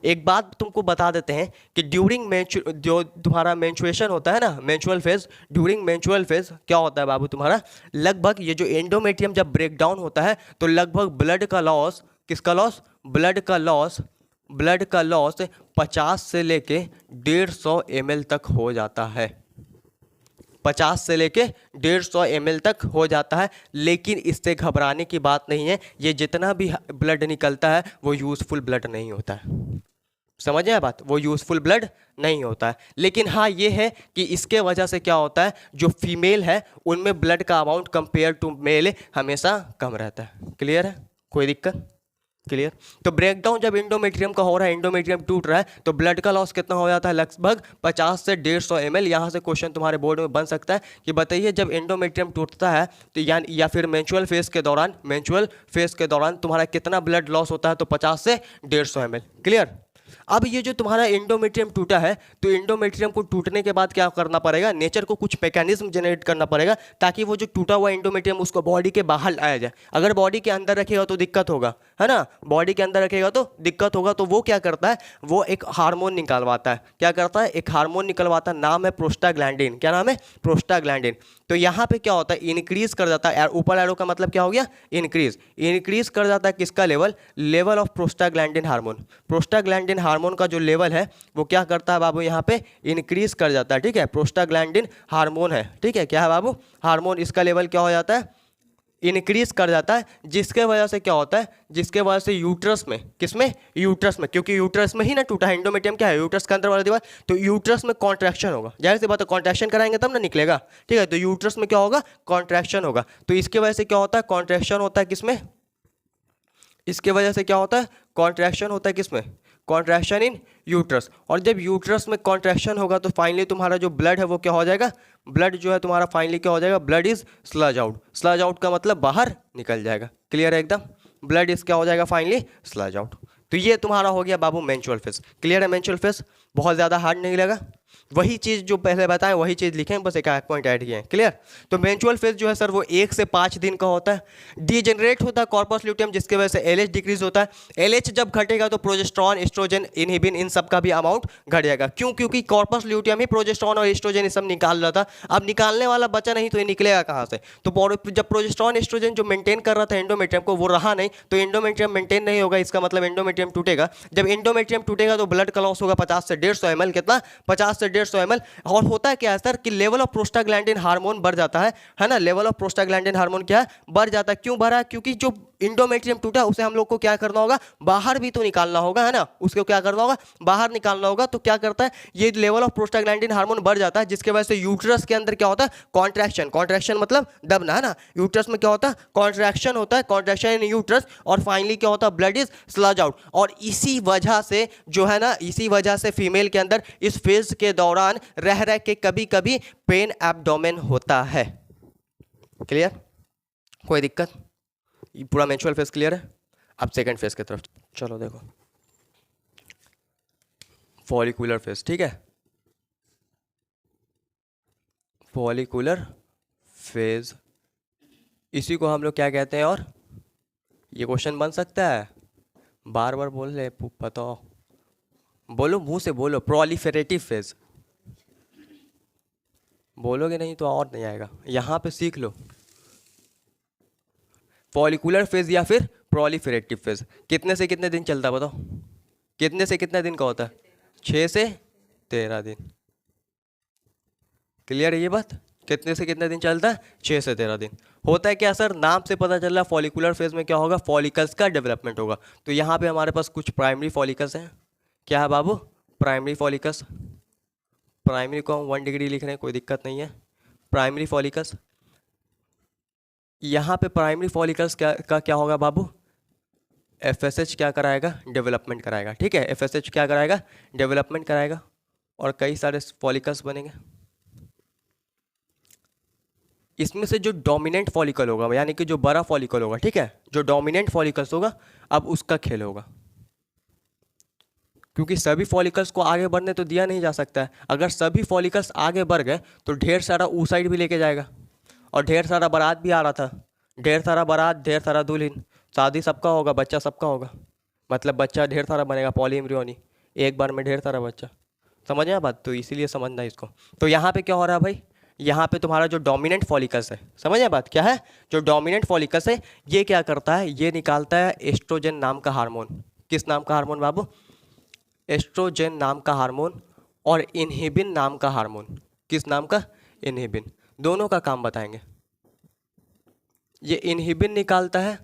एक बात तुमको बता देते हैं कि ड्यूरिंग जो तुम्हारा मेंस्ट्रुएशन होता है ना, menstrual phase, during menstrual phase क्या होता है बाबू तुम्हारा, लगभग ये जो एंडोमेट्रियम जब ब्रेक डाउन होता है तो लगभग ब्लड का लॉस, किसका लॉस, ब्लड का लॉस, ब्लड का लॉस 50 से लेके 150 ml तक हो जाता है, 50 से लेके 150 ml तक हो जाता है। लेकिन इससे घबराने की बात नहीं है, ये जितना भी ब्लड निकलता है वो यूज़फुल ब्लड नहीं होता है। समझ आए बात, वो यूज़फुल ब्लड नहीं होता है। लेकिन हाँ ये है कि इसके वजह से क्या होता है, जो फीमेल है उनमें ब्लड का अमाउंट कंपेयर टू मेल हमेशा कम रहता है। क्लियर है, कोई दिक्कत। क्लियर। तो ब्रेकडाउन जब इंडोमेट्रियम का हो रहा है, इंडोमेट्रियम टूट रहा है, तो ब्लड का लॉस कितना हो जाता है? लगभग 50 से 150 ml। यहाँ से क्वेश्चन तुम्हारे बोर्ड में बन सकता है कि बताइए जब इंडोमेट्रियम टूटता है तो या फिर मेंस्ट्रुअल फेज के दौरान तुम्हारा कितना ब्लड लॉस होता है? तो 50 से 150 ml। क्लियर। अब ये जो तुम्हारा इंडोमेट्रियम टूटा है, तो इंडोमेट्रियम को टूटने के बाद क्या करना पड़ेगा? नेचर को कुछ मैकेनिज्म जनरेट करना पड़ेगा ताकि वो जो टूटा हुआ इंडोमेट्रियम उसको बॉडी के बाहर लाया जाए। अगर बॉडी के अंदर रखेगा तो दिक्कत होगा, है ना, बॉडी के अंदर रखेगा तो दिक्कत होगा। तो वो क्या करता है? वो एक हार्मोन निकालवाता है। क्या करता है? एक हार्मोन निकलवाता है, नाम है प्रोस्टाग्लैंडिन। क्या नाम है? प्रोस्टाग्लैंडिन। तो यहाँ पे क्या होता है? इंक्रीज कर जाता है, ऊपर एरो का मतलब क्या हो गया? इंक्रीज कर जाता है किसका level of prostaglandin hormone. Prostaglandin hormone का जो लेवल है वो क्या करता है बाबू? यहाँ पे इंक्रीज कर जाता है। ठीक है, प्रोस्टाग्लैंडिन हार्मोन है। ठीक है, क्या है बाबू? हार्मोन। इसका लेवल क्या हो जाता है? इंक्रीज कर जाता है, जिसके वजह से क्या होता है? जिसके वजह से यूट्रस में, किसमें? यूट्रस में, क्योंकि यूट्रस में ही ना टूटा है इंडोमेट्रियम। क्या है? यूट्रस के अंदर वाला दीवार। तो यूट्रस में कॉन्ट्रैक्शन होगा, जाहिर सी बात है, कॉन्ट्रैक्शन कराएंगे तब ना निकलेगा। ठीक है, तो यूट्रस में क्या होगा? कॉन्ट्रैक्शन होगा। तो इसके वजह से क्या होता है? कॉन्ट्रैक्शन होता है किसमें? इसके वजह से क्या होता है? कॉन्ट्रैक्शन होता है किसमें? कॉन्ट्रैक्शन इन यूट्रस। और जब यूट्रस में कॉन्ट्रैक्शन होगा तो फाइनली तुम्हारा जो ब्लड है वो क्या हो जाएगा? ब्लड जो है तुम्हारा फाइनली क्या हो जाएगा? Blood is sludge out. Sludge out का मतलब बाहर निकल जाएगा। क्लियर है एकदम? ब्लड इज क्या हो जाएगा? Finally sludge out. तो ये तुम्हारा हो गया बाबू मेंस्ट्रुअल फेज। क्लियर है? मेंस्ट्रुअल फेज बहुत ज़्यादा हार्ड नहीं लगा। वही चीज़ जो पहले बताएं वही चीज़ लिखें, बस एक पॉइंट ऐड किए हैं। क्लियर। तो मेंस्ट्रुअल फेज जो है सर वो 1 से 5 दिन का होता है। डीजेनरेट होता है कॉर्पस ल्यूटियम, जिसकी वजह से एलएच डिक्रीज होता है। एलएच जब घटेगा तो प्रोजेस्टेरॉन, एस्ट्रोजन, इनहिबिन, इन सब का भी अमाउंट घट जाएगा। क्यों? क्योंकि कॉर्पस ल्यूटियम ही प्रोजेस्टेरॉन और एस्ट्रोजन ये सब निकाल रहा था। अब निकालने वाला बचा नहीं तो ये निकलेगा कहाँ से? तो जब प्रोजेस्टेरॉन, एस्ट्रोजन जो मेंटेन कर रहा था एंडोमेट्रियम को वो रहा नहीं, तो एंडोमेट्रियम मेंटेन नहीं होगा। इसका मतलब एंडोमेट्रियम टूटेगा। जब एंडोमेट्रियम टूटेगा तो ब्लड का लॉस होगा 50 से 150 ml। कितना? 50 से 150 ml। और होता है क्या है सर कि लेवल ऑफ प्रोस्टाग्लैंडिन हार्मोन बढ़ जाता है ना। लेवल ऑफ प्रोस्टाग्लैंडिन हार्मोन क्या है? बढ़ जाता है। क्यों बढ़ा? क्योंकि जो इंडोमेट्रियम टूटा उसे हम लोग को क्या करना होगा? बाहर भी तो निकालना होगा, है ना। उसको क्या करना होगा? बाहर निकालना होगा। तो क्या करता है? ये लेवल ऑफ प्रोस्टाग्लैंडिन हार्मोन बढ़ जाता है, जिसके वजह से यूट्रस के अंदर क्या होता है? कॉन्ट्रैक्शन। कॉन्ट्रैक्शन मतलब दबना, है ना। यूट्रस में क्या होता है? कॉन्ट्रैक्शन होता है, कॉन्ट्रैक्शन इन यूट्रस। और फाइनली क्या होता है? Blood is sludge out. और इसी वजह से जो है ना, इसी वजह से फीमेल के अंदर इस फेज के दौरान रह रह के कभी कभी पेन एब्डोमेन होता है। क्लियर? कोई दिक्कत? ये पूरा मेंस्ट्रुअल फेज क्लियर है। अब सेकंड फेज की तरफ चलो। देखो फॉलिकुलर फेज। ठीक है, फॉलिकुलर फेज, इसी को हम लोग क्या कहते हैं? और ये क्वेश्चन बन सकता है, बार बार बोल रहे बताओ, बोलो मुंह से बोलो। प्रोलिफेरेटिव फेज बोलोगे नहीं तो और नहीं आएगा। यहाँ पे सीख लो फॉलिकुलर फेज या फिर प्रोलिफेरेटिव फेज कितने से कितने दिन चलता है बताओ? कितने से कितने दिन का होता है? 6 से 13 दिन। क्लियर है ये बात? कितने से कितने दिन चलता है? 6 से 13 दिन। होता है क्या सर? नाम से पता चल रहा है फॉलिकुलर फेज में क्या होगा? फॉलिकल्स का डेवलपमेंट होगा। तो यहाँ पे हमारे पास कुछ प्राइमरी फॉलिकल्स हैं। क्या है बाबू? Primary follicles. प्राइमरी को हम 1 डिग्री लिख रहे हैं, कोई दिक्कत नहीं है। प्राइमरी फॉलिकल्स, यहाँ पे प्राइमरी फॉलिकल्स का क्या होगा बाबू? एफएसएच क्या कराएगा? डेवलपमेंट कराएगा। ठीक है, एफएसएच क्या कराएगा? डेवलपमेंट कराएगा। और कई सारे फॉलिकल्स बनेंगे। इसमें से जो डोमिनेंट फॉलिकल होगा, यानी कि जो बड़ा फॉलिकल होगा, ठीक है, जो डोमिनेंट फॉलिकल्स होगा, अब उसका खेल होगा। क्योंकि सभी फॉलिकल्स को आगे बढ़ने तो दिया नहीं जा सकता है। अगर सभी फॉलिकल्स आगे बढ़ गए तो ढेर सारा ऊ साइड भी लेके जाएगा। और ढेर सारा बारात भी आ रहा था, ढेर सारा बारात, ढेर सारा दुल्हन, शादी सबका होगा, बच्चा सबका होगा। मतलब बच्चा ढेर सारा बनेगा, पॉलीएम्ब्रियोनी, एक बार में ढेर सारा बच्चा। समझ आया बात? तो इसीलिए समझना इसको। तो यहाँ पे क्या हो रहा है भाई? यहाँ पे तुम्हारा जो डोमिनेंट फॉलिकल्स है, समझ आया बात? क्या है? जो डोमिनेंट फॉलिकल्स है ये क्या करता है? ये निकालता है एस्ट्रोजन नाम का हार्मोन। किस नाम का हार्मोन बाबू? एस्ट्रोजन नाम का हार्मोन और इनहिबिन नाम का हार्मोन। किस नाम का? इनहिबिन। दोनों का काम बताएंगे। ये इनहिबिन निकालता है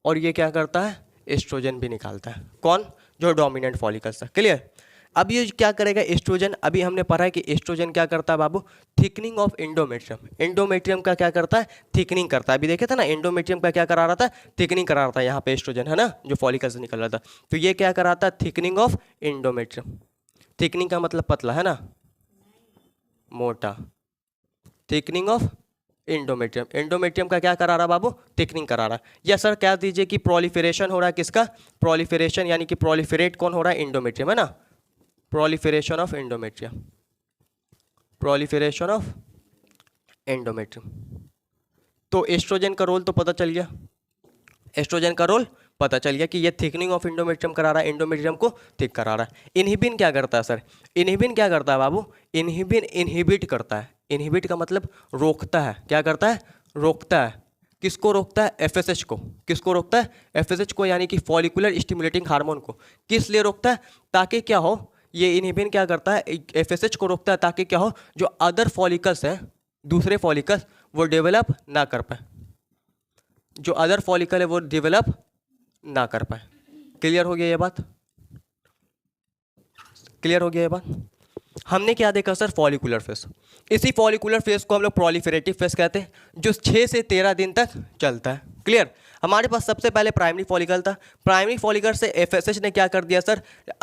और ये क्या करता है? एस्ट्रोजन भी निकालता है। कौन? जो डोमिनेंट फॉलिकल्स है। क्लियर? अब ये क्या करेगा एस्ट्रोजन, अभी हमने पढ़ा है कि एस्ट्रोजन क्या करता है बाबू, थिकनिंग ऑफ एंडोमेट्रियम। एंडोमेट्रियम का क्या करता है, थिकनिंग करता है। अभी देखे थे ना एंडोमेट्रियम का क्या करा रहा था, थिकनिंग करा रहा था। यहाँ पे एस्ट्रोजन है ना जो फॉलिकल से निकल रहा था, तो ये क्या कराता है, थिकनिंग ऑफ एंडोमेट्रियम। थिकनिंग का मतलब पतला है ना, मोटा। थिकनिंग ऑफ एंडोमेट्रियम, एंडोमेट्रियम का क्या करा रहा बाबू, थिकनिंग करा रहा। या सर कह दीजिए कि प्रोलिफरेशन हो रहा है किसका, प्रोलिफरेशन यानी कि प्रोलिफरेट कौन हो रहा है, एंडोमेट्रियम है ना, proliferation of endometrium, proliferation of endometrium. तो एस्ट्रोजन का रोल तो पता चल गया, एस्ट्रोजन का रोल पता चल गया कि ये थिकनिंग ऑफ एंडोमेट्रियम करा रहा है, एंडोमेट्रियम को थिक करा रहा है। इनहिबिन क्या करता है सर, इनहिबिन क्या करता है बाबू, इनहिबिन इनहिबिट करता है। इनहिबिट का मतलब रोकता है, क्या करता है, रोकता है। किसको रोकता है, एफएसएच को। किसको रोकता है, एफएसएच को, यानी कि फॉलिकुलर स्टिमुलेटिंग हार्मोन को। किस लिए रोकता है, ताकि क्या हो, ये इनहिबिन क्या करता है, एफएसएच को रोकता है ताकि क्या हो, जो अदर फॉलिकल्स हैं, दूसरे फॉलिकल्स, वो डेवलप ना कर पाए, जो अदर फॉलिकल है वो डेवलप ना कर पाए। क्लियर हो गया ये बात, क्लियर हो गया ये बात। हमने क्या देखा सर, फॉलिकुलर फेस। इसी फॉलिकुलर फेस को हम लोग प्रोलिफरेटिव फेस कहते हैं, जो 6 से 13 दिन तक चलता है। क्लियर। हमारे पास सबसे पहले प्राइमरी फॉलिकल था, प्राइमरी फॉलिकल से एफएसएच ने क्या कर दिया सर,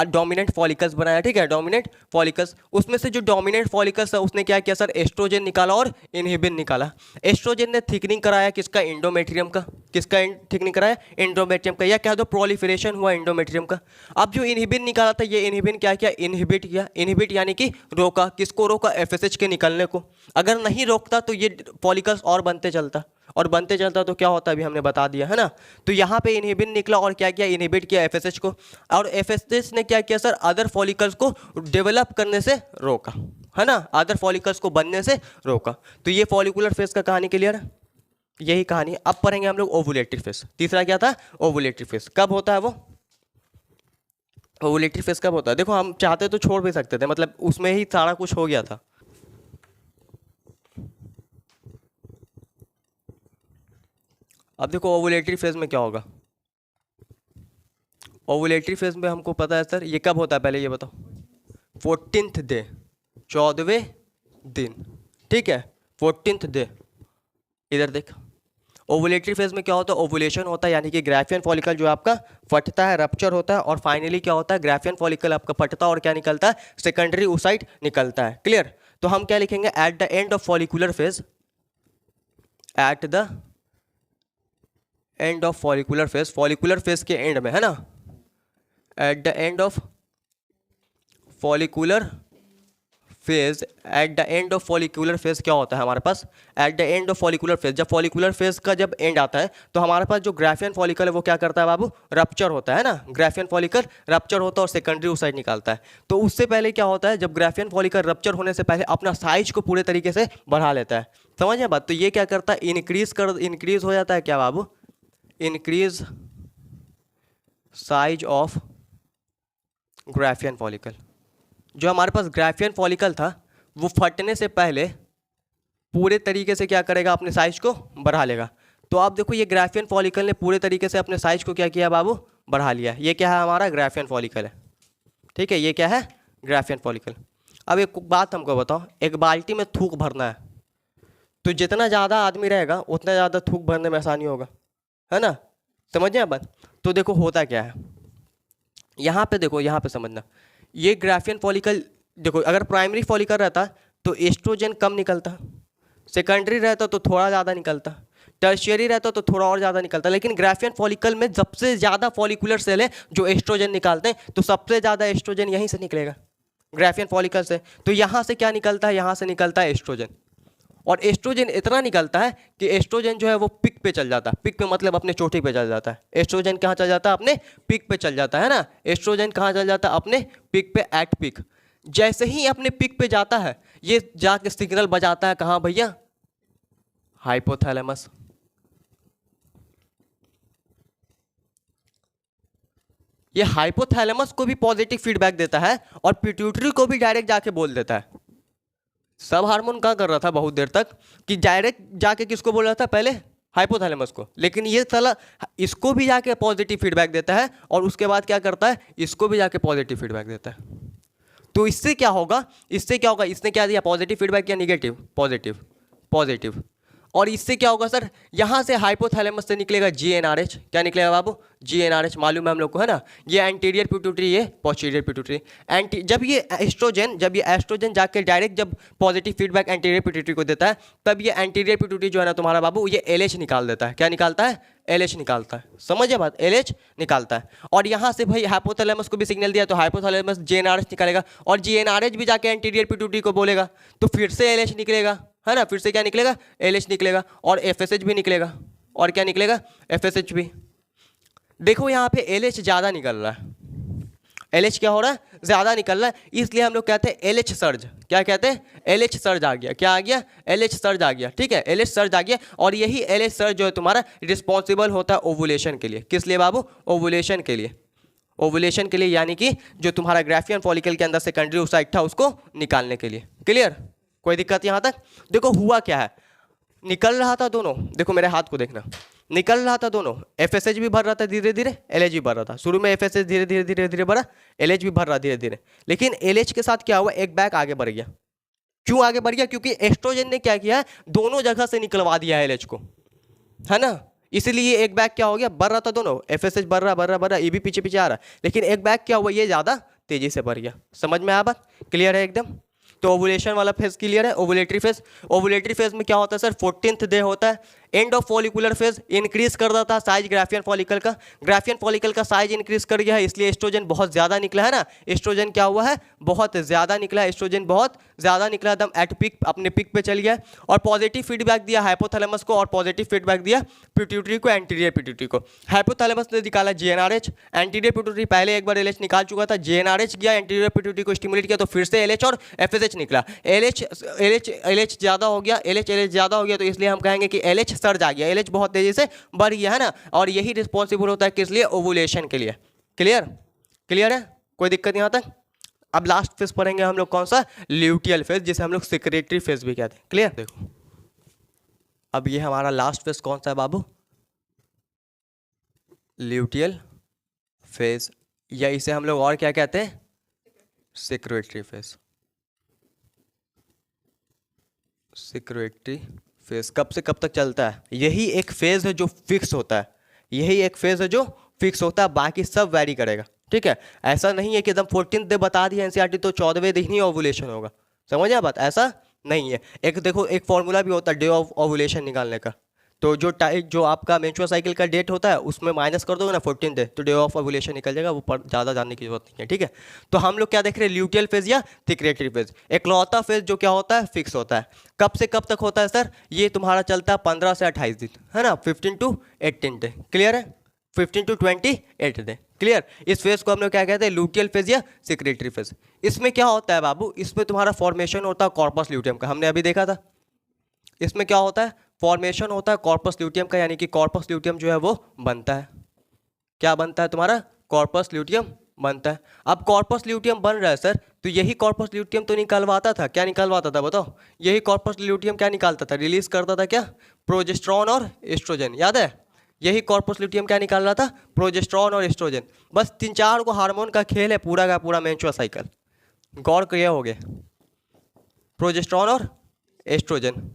डोमिनेंट फॉलिकल्स बनाया, ठीक है, डोमिनेंट फॉलिकल्स। उसमें से जो डोमिनेंट फॉलिकल्स है उसने क्या किया सर, एस्ट्रोजन निकाला और इनहिबिन निकाला। एस्ट्रोजन ने थिकनिंग कराया किसका, एंडोमेट्रियम का। किसका थिकनिंग कराया, एंडोमेट्रियम का, या कह दो प्रोलिफरेशन हुआ एंडोमेट्रियम का। अब जो इनहिबिन निकाला था, ये इनहिबिन क्या किया, इनहिबिट किया। इनहिबिट यानी कि रोका, किसको रोका, एफएसएच के निकलने को। अगर नहीं रोकता तो ये फॉलिकल्स और बनते चलता, और बनते चलता तो क्या होता अभी हमने बता दिया है ना। तो यहाँ पे इनहिबिन निकला और क्या किया, इनहिबिट किया एफएसएच को, और एफएसएच ने क्या किया सर, अदर फॉलिकल्स को डेवलप करने से रोका, है ना, अदर फॉलिकल्स को बनने से रोका। तो ये फॉलिकुलर फेज का कहानी क्लियर है, यही कहानी। अब पढ़ेंगे हम लोग ओवुलेटरी फेज। तीसरा क्या था, ओवुलेटरी फेज। कब होता है वो, ओवुलेटरी फेज कब होता है, देखो हम चाहते तो छोड़ भी सकते थे, मतलब उसमें ही सारा कुछ हो गया था। अब देखो ओवुलेटरी फेज में क्या होगा, ओवुलेटरी फेज में हमको पता है सर ये कब होता है, पहले ये बताओ, 14th डे, 14वें दिन, ठीक है, 14th डे। इधर देख, ओवुलेटरी फेज में क्या होता है, ओवुलेशन होता है, यानी कि ग्राफियन फॉलिकल जो आपका फटता है, रप्चर होता है, और फाइनली क्या होता है, ग्राफियन फॉलिकल आपका फटता है और क्या निकलता है, सेकेंडरी oocyte निकलता है। क्लियर। तो हम क्या लिखेंगे, at the end of follicular phase, at the end of follicular phase, follicular phase के एंड में, है ना, at the end of follicular phase, at the end of follicular phase क्या होता है हमारे पास, at the end of follicular phase, जब फॉलिकुलर फेज का जब एंड आता है तो हमारे पास जो ग्राफियन फॉलिकल है वो क्या करता है बाबू, रप्चर होता है ना, ग्राफियन फॉलिकल रप्चर होता है और सेकेंडरी oocyte निकालता है। तो उससे पहले क्या होता है, जब ग्राफियन फॉलिकल रप्चर होने से पहले अपना साइज को पूरे तरीके से बढ़ा लेता है, समझ बात। तो ये क्या करता है, इंक्रीज हो जाता है क्या बाबू, increase size of Graafian follicle. जो हमारे पास ग्राफियन फॉलिकल था वो फटने से पहले पूरे तरीके से क्या करेगा, अपने साइज को बढ़ा लेगा। तो आप देखो ये ग्राफियन फॉलिकल ने पूरे तरीके से अपने साइज को क्या किया बाबू, बढ़ा लिया। ये क्या है हमारा, ग्राफियन फॉलिकल है, ठीक है, ये क्या है, ग्राफियन फॉलिकल। अब एक बात हमको बताओ, एक बाल्टी में थूक भरना है तो जितना ज़्यादा आदमी रहेगा उतना ज़्यादा थूक भरने में आसानी होगा, है ना, समझ गए अपन। तो देखो होता क्या है, यहाँ पे देखो, यहाँ पे समझना, ये ग्राफियन फॉलिकल देखो, अगर प्राइमरी फॉलिकल रहता तो एस्ट्रोजन कम निकलता, सेकेंडरी रहता तो थोड़ा ज़्यादा निकलता, टर्शियरी रहता तो थोड़ा और ज़्यादा निकलता। लेकिन ग्राफियन फॉलिकल में सबसे ज़्यादा फॉलिकुलर सेल है जो एस्ट्रोजन निकालते हैं, तो सबसे ज़्यादा एस्ट्रोजन यहीं से निकलेगा, ग्राफियन फॉलिकल से। तो यहाँ से क्या निकलता है, यहाँ से निकलता है एस्ट्रोजन, और एस्ट्रोजन इतना निकलता है कि एस्ट्रोजन जो है वो पिक पे चल जाता है। पिक पे मतलब अपने चोटी पे चल जाता है। एस्ट्रोजन कहाँ चल जाता है, अपने पिक पे चल जाता है ना। एस्ट्रोजन कहाँ चल जाता है, अपने पिक पे, एट पिक। जैसे ही अपने पिक पे जाता है ये जाके सिग्नल बजाता है कहाँ भैया, हाइपोथैलेमस। ये हाइपोथैलेमस को भी पॉजिटिव फीडबैक देता है और पिट्यूटरी को भी डायरेक्ट जाके बोल देता है। सब हार्मोन क्या कर रहा था बहुत देर तक कि डायरेक्ट जाके किसको बोल रहा था, पहले हाइपोथैलेमस को, लेकिन ये साला इसको भी जाके पॉजिटिव फीडबैक देता है और उसके बाद क्या करता है, इसको भी जाके पॉजिटिव फीडबैक देता है। तो इससे क्या होगा, इसने क्या दिया, पॉजिटिव फीडबैक या निगेटिव, पॉजिटिव, पॉजिटिव। और इससे क्या होगा सर, यहाँ से हाइपोथैलेमस से निकलेगा जीएनआरएच। क्या निकलेगा बाबू, जीएनआरएच, मालूम है हम लोग को, है ना। ये एंटीरियर पिट्यूटरी, ये पोस्टीरियर पिट्यूटरी। जब ये एस्ट्रोजन जाके डायरेक्ट जब पॉजिटिव फीडबैक एंटीरियर पिट्यूटरी को देता है, तब ये एंटीरियर पिट्यूटरी जो है ना तुम्हारा बाबू, ये एलएच निकाल देता है। क्या निकालता है, एलएच निकालता है। समझे बात, एलएच निकालता है। और यहाँ से भाई हाइपोथैलेमस को भी सिग्नल दिया, तो हाइपोथैलेमस जीएनआरएच निकालेगा, और जीएनआरएच भी जाके एंटीरियर पिट्यूटरी को बोलेगा, तो फिर से एलएच निकलेगा, है ना। फिर से क्या निकलेगा, एलएच निकलेगा, और एफएसएच भी निकलेगा। और क्या निकलेगा, एफएसएच भी। देखो यहाँ पे एलएच ज़्यादा निकल रहा है, एलएच क्या हो रहा है, ज़्यादा निकल रहा है, इसलिए हम लोग कहते हैं एलएच सर्ज। क्या कहते हैं, एलएच सर्ज आ गया। क्या आ गया, एलएच सर्ज आ गया, ठीक है, एलएच सर्ज आ गया। और यही एलएच सर्ज जो है तुम्हारा रिस्पॉन्सिबल होता है ओवुलेशन के लिए। किस लिए बाबू, ओवुलेशन के लिए, ओवुलेशन के लिए, यानी कि जो तुम्हारा ग्राफियन फॉलिकल के अंदर सेकेंडरी ओसाइट था उसको निकालने के लिए। क्लियर, कोई दिक्कत यहाँ तक। देखो हुआ क्या है, निकल रहा था दोनों, देखो मेरे हाथ को देखना, निकल रहा था दोनों। एफएसएच भी भर रहा था धीरे धीरे, एलएच भी भर रहा था। शुरू में एफएसएच धीरे धीरे धीरे धीरे भरा, एलएच भी भर रहा धीरे धीरे। लेकिन एलएच के साथ क्या हुआ, एक बैग आगे बढ़ गया। क्यों आगे बढ़ गया, क्योंकि एस्ट्रोजन ने क्या किया है, दोनों जगह से निकलवा दिया है एलएच को, है ना। इसीलिए एक बैग क्या हो गया, बढ़ रहा था दोनों, एफएसएच बढ़ रहा, ये भी पीछे पीछे आ रहा, लेकिन एक बैग क्या हुआ, ये ज़्यादा तेजी से बढ़ गया। समझ में आया बात, क्लियर है एकदम। तो ओवुलेशन वाला फेज क्लियर है। ओवुलेटरी फेज, ओवुलेटरी फेज में क्या होता है सर, 14th डे होता है। And of follicular phase, increase कर देता है साइज ग्राफियन फॉलिकल का। ग्राफियन फॉलिकल का साइज इंक्रीज कर गया है, इसलिए एस्ट्रोजन बहुत ज़्यादा निकला है ना। एस्ट्रोजन क्या हुआ है, बहुत ज़्यादा निकला है, एस्ट्रोजन बहुत ज़्यादा निकला, एकदम एट पिक, अपने पिक पे चल गया। और पॉजिटिव फीडबैक दिया हाइपोथैलेमस को, और पॉजिटिव फीडबैक दिया पिट्यूटरी को, एंटीरियर पिट्यूटरी को। हाइपोथैलेमस ने निकाला जीएनआरएच, एंटीरियर पिट्यूटरी पहले एक बार एलएच निकाल चुका था, जीएनआरएच गया एंटीरियर पिट्यूटरी को स्टिमुलेट किया, तो फिर से एलएच और एफएसएच निकला। एलएच ज़्यादा हो गया, एलएच ज़्यादा हो गया, तो इसलिए हम कहेंगे कि एलएच सर्ज आ गया, एलएच बहुत तेजी से बढ़ गया, है ना। और यही रिस्पॉन्सिबल होता है किस लिए, ओवुलेशन के लिए। क्लियर, क्लियर है, कोई दिक्कत यहाँ तक। अब लास्ट फेज पढ़ेंगे हम लोग कौन सा, ल्यूटियल फेज, जिसे हम लोग सेक्रेटरी फेज भी कहते हैं। क्लियर, देखो अब ये हमारा लास्ट फेज कौन सा है बाबू, ल्यूटियल फेज, या इसे हम लोग और क्या कहते हैं, सेक्रेटरी फेज। सेक्रेटरी फेज कब से कब तक चलता है, यही एक फेज है जो फिक्स होता है, यही एक फेज है जो फिक्स होता है, बाकी सब वैरी करेगा। ठीक है, ऐसा नहीं है कि एकदम 14th डे बता दिया एनसीईआरटी तो 14वें दिन ही ओवुलेशन होगा। समझ आ बात, ऐसा नहीं है। एक देखो एक फॉर्मूला भी होता है डे ऑफ ओवुलेशन निकालने का, तो जो आपका मेंस्ट्रुअल साइकिल का डेट होता है उसमें माइनस कर दोगे ना 14 डे, तो डे ऑफ ओवुलेशन निकल जाएगा। वो पर ज़्यादा जानने की जरूरत नहीं है, ठीक है। तो हम लोग क्या देख रहे हैं, ल्यूटियल फेज या सेक्रेटरी फेज, एकलौता फेज जो क्या होता है, फिक्स होता है। कब से कब तक होता है सर, ये तुम्हारा चलता है 15 से 28 दिन, है ना, 15 to 18 डे। क्लियर है, 15 to 28 डे। क्लियर, इस फेज को हम लोग क्या कहते हैं, ल्यूटियल फेज या सेक्रेटरी फेज। इसमें क्या होता है बाबू, इसमें तुम्हारा फॉर्मेशन होता है कॉर्पस ल्यूटियम का, हमने अभी देखा था। इसमें क्या होता है, फॉर्मेशन होता है कॉर्पस ल्यूटियम का, यानी कि कॉर्पस ल्यूटियम जो है वो बनता है। क्या बनता है तुम्हारा, कॉर्पस ल्यूटियम बनता है। अब कॉर्पस ल्यूटियम बन रहा है सर, तो यही कॉर्पस ल्यूटियम तो निकलवाता था, क्या निकलवाता था बताओ, यही कॉर्पस ल्यूटियम क्या निकालता था, रिलीज करता था क्या, प्रोजेस्टेरॉन और एस्ट्रोजन, याद है। यही कॉर्पस ल्यूटियम क्या निकाल रहा था, प्रोजेस्टेरॉन और एस्ट्रोजन। बस 3-4 को हार्मोन का खेल है पूरा का पूरा मेंस्ट्रुअल साइकिल, गौर किए होगे, प्रोजेस्टेरॉन और एस्ट्रोजन,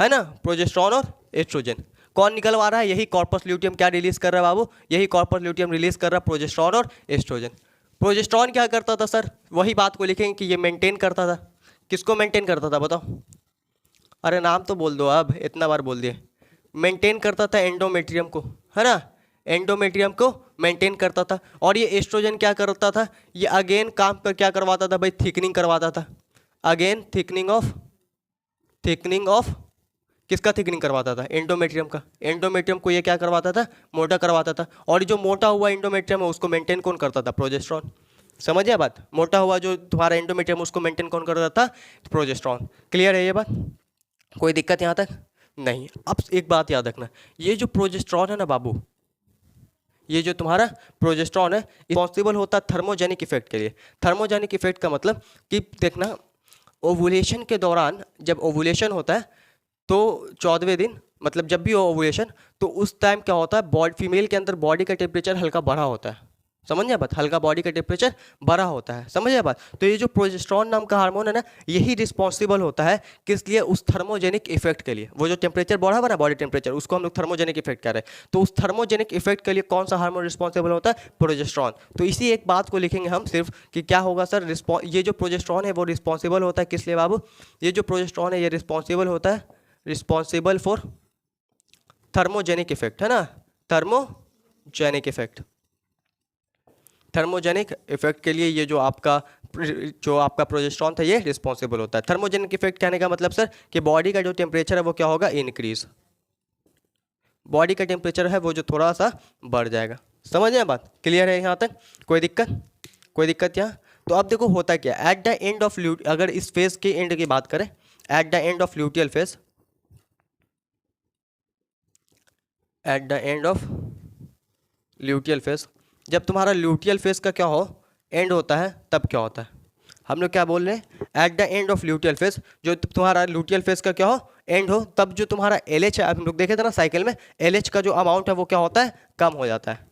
है ना, प्रोजेस्टेरॉन और एस्ट्रोजन। कौन निकलवा रहा है, यही कॉर्पस ल्यूटियम क्या रिलीज कर रहा है बाबू, यही कॉर्पस ल्यूटियम रिलीज कर रहा है प्रोजेस्टेरॉन और एस्ट्रोजन। प्रोजेस्टेरॉन क्या करता था सर, वही बात को लिखेंगे कि ये मेंटेन करता था, किसको मेंटेन करता था बताओ, अरे नाम तो बोल दो, अब इतना बार बोल दिए। मेंटेन करता था एंडोमेट्रियम को, है ना, एंडोमेट्रियम को मेंटेन करता था। और ये एस्ट्रोजन क्या करता था, ये अगेन काम पर क्या करवाता था भाई, थिकनिंग करवाता था। अगेन थिकनिंग ऑफ किसका थिकनिंग करवाता था, एंडोमेट्रियम का। एंडोमेट्रियम को ये क्या करवाता था, मोटा करवाता था। और जो मोटा हुआ एंडोमेट्रियम है उसको मेंटेन कौन करता था, प्रोजेस्टेरॉन। समझिए बात, मोटा हुआ जो तुम्हारा एंडोमेट्रियम उसको मेंटेन कौन करता था, प्रोजेस्टेरॉन। क्लियर है ये बात, कोई दिक्कत यहाँ तक नहीं। अब एक बात याद रखना, ये जो प्रोजेस्टेरॉन है ना बाबू, ये जो तुम्हारा प्रोजेस्टेरॉन है रिस्पॉन्सिबल होता है थर्मोजेनिक इफेक्ट के लिए। थर्मोजेनिक इफेक्ट का मतलब कि देखना, ओवुलेशन के दौरान जब ओवुलेशन होता है तो 14वें दिन, मतलब जब भी हो ओवुलेशन, तो उस टाइम क्या होता है, फीमेल के अंदर बॉडी का टेम्परेचर हल्का बढ़ा होता है। समझिए बात, हल्का बॉडी का टेम्परेचर बढ़ा होता है, समझिए बात। तो ये जो प्रोजेस्टेरॉन नाम का हार्मोन है ना, यही रिस्पॉन्सिबल होता है किस लिए, उस थर्मोजेनिक इफेक्ट के लिए। वो जो टेम्परेचर बढ़ा हुआ ना बॉडी टेम्परेचर, उसको हम लोग थर्मोजेनिक इफेक्ट कह रहे हैं। तो उस थर्मोजेनिक इफेक्ट के लिए कौन सा हार्मोन रिस्पॉन्सिबल होता है, प्रोजेस्टेरॉन। तो इसी एक बात को लिखेंगे हम सिर्फ कि क्या होगा सर, ये जो प्रोजेस्टेरॉन है वो रिस्पॉन्सिबल होता है किस लिए बाबू, ये जो प्रोजेस्टेरॉन है ये रिस्पॉन्सिबल होता है, रिस्पॉन्सिबल फॉर थर्मोजेनिक इफेक्ट, है ना, थर्मोजेनिक इफेक्ट। थर्मोजेनिक इफेक्ट के लिए ये जो आपका प्रोजेस्टेरॉन था ये रिस्पॉन्सिबल होता है। थर्मोजेनिक इफेक्ट कहने का मतलब सर कि बॉडी का जो टेम्परेचर है वो क्या होगा, इंक्रीज। बॉडी का टेम्परेचर है वो जो थोड़ा सा बढ़ जाएगा। समझ में बात, क्लियर है यहाँ तक, कोई दिक्कत यहाँ। तो अब देखो होता क्या, एट द एंड ऑफ अगर इस फेज के एंड की बात करें, eight the end of luteal phase, at the end of luteal phase, जब तुम्हारा ल्यूटियल फेज का क्या हो, एंड होता है, तब क्या होता है, हम लोग क्या बोल रहे हैं, eight the end of luteal phase, जो तुम्हारा ल्यूटियल फेज का क्या हो, एंड हो, तब जो तुम्हारा LH है, हम लोग देखे थे ना साइकिल में, LH का जो अमाउंट है वो क्या होता है, कम हो जाता है।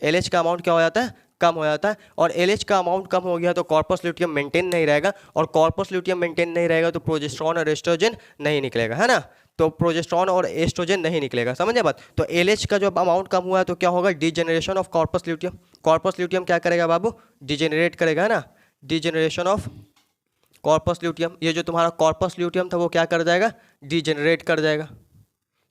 LH का अमाउंट क्या हो जाता है, कम हो जाता है। और LH का अमाउंट कम हो गया तो कॉर्पस ल्यूटियम मेंटेन नहीं रहेगा, और कॉर्पस ल्यूटियम मेंटेन नहीं रहेगा तो प्रोजेस्टेरॉन और एस्ट्रोजन नहीं निकलेगा, है ना। तो प्रोजेस्टेरॉन और एस्ट्रोजन नहीं निकलेगा, समझे बात। तो LH का जो अमाउंट कम हुआ है तो क्या होगा, degeneration of corpus luteum. Corpus luteum क्या करेगा बाबू, डिजेनरेट करेगा, है ना, डिजेनरेशन ऑफ कॉर्पस ल्यूटियम। ये जो तुम्हारा कॉर्पस ल्यूटियम था वो क्या कर जाएगा, डिजेनरेट कर जाएगा।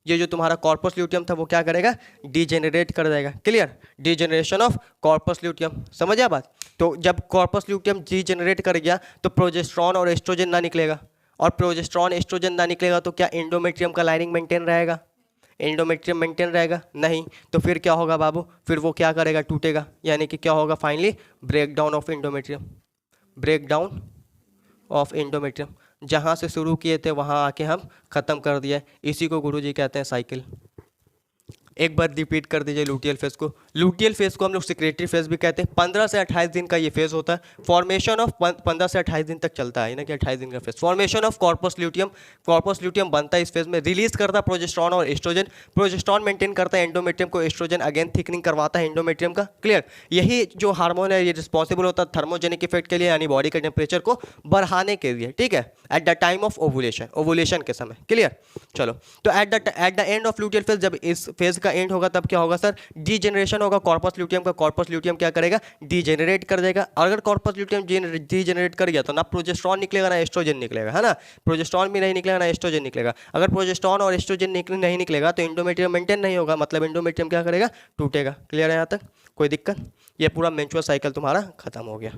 ये जो तुम्हारा कॉर्पस ल्यूटियम था वो क्या करेगा, डिजेनरेट कर जाएगा। Clear, degeneration of corpus luteum, समझिए बात। तो जब कॉर्पस ल्यूटियम डिजेनरेट कर गया तो प्रोजेस्टेरॉन और एस्ट्रोजन ना निकलेगा, और प्रोजेस्टेरॉन एस्ट्रोजन ना निकलेगा तो क्या एंडोमेट्रियम का लाइनिंग मेंटेन रहेगा, एंडोमेट्रियम मेंटेन रहेगा नहीं। तो फिर क्या होगा बाबू, फिर वो क्या करेगा, टूटेगा, यानी कि क्या होगा, finally break down of endometrium, break down of endometrium. जहाँ से शुरू किए थे वहाँ आके हम ख़त्म कर दिया। इसी को गुरुजी कहते हैं साइकिल। एक बार रिपीट कर दीजिए लूटियल फेज को। लूटियल फेज को हम लोग सिक्रेटरी फेज भी कहते हैं। 15 से 28 दिन का ये फेज होता है। फॉर्मेशन ऑफ 15 से 28 दिन तक चलता है ना, कि 28 दिन का phase. Formation of corpus luteum, corpus luteum बनता है इस फेज में। रिलीज करता है प्रोजेस्टेरॉन और एस्ट्रोजन, प्रोजेस्टेरॉन मेंटेन करता है एंडोमेट्रियम को, एस्ट्रोजन अगेन थिकनिंग करवाता है एंडोमेट्रियम का। क्लियर, यही जो हार्मोन है ये रिस्पॉन्सिबल होता है थर्मोजेनिक इफेक्ट के लिए, यानी बॉडी के टेम्परेचर को बढ़ाने के लिए, ठीक है, at the time of ovulation, ovulation के समय। क्लियर, चलो। तो eight the end of luteal phase, जब इस फेज का एंड होगा तब क्या होगा सर, डिजेनरेशन होगा कॉर्पस ल्यूटियम का। कॉर्पस ल्यूटियम क्या करेगा, डिजेनरेट कर देगा। अगर कॉर्पस ल्यूटियम डिजेनरेट कर गया तो ना प्रोजेस्टेरॉन निकलेगा ना एस्ट्रोजन निकलेगा, है ना। प्रोजेस्टेरॉन भी नहीं निकलेगा ना एस्ट्रोजन निकलेगा। अगर प्रोजेस्टेरॉन और एस्ट्रोजन नहीं निकलेगा तो एंडोमेट्रियम मेंटेन नहीं होगा, मतलब एंडोमेट्रियम क्या करेगा, टूटेगा। क्लियर है यहाँ तक, कोई दिक्कत। ये पूरा मेंस्ट्रुअल साइकिल तुम्हारा खत्म हो गया।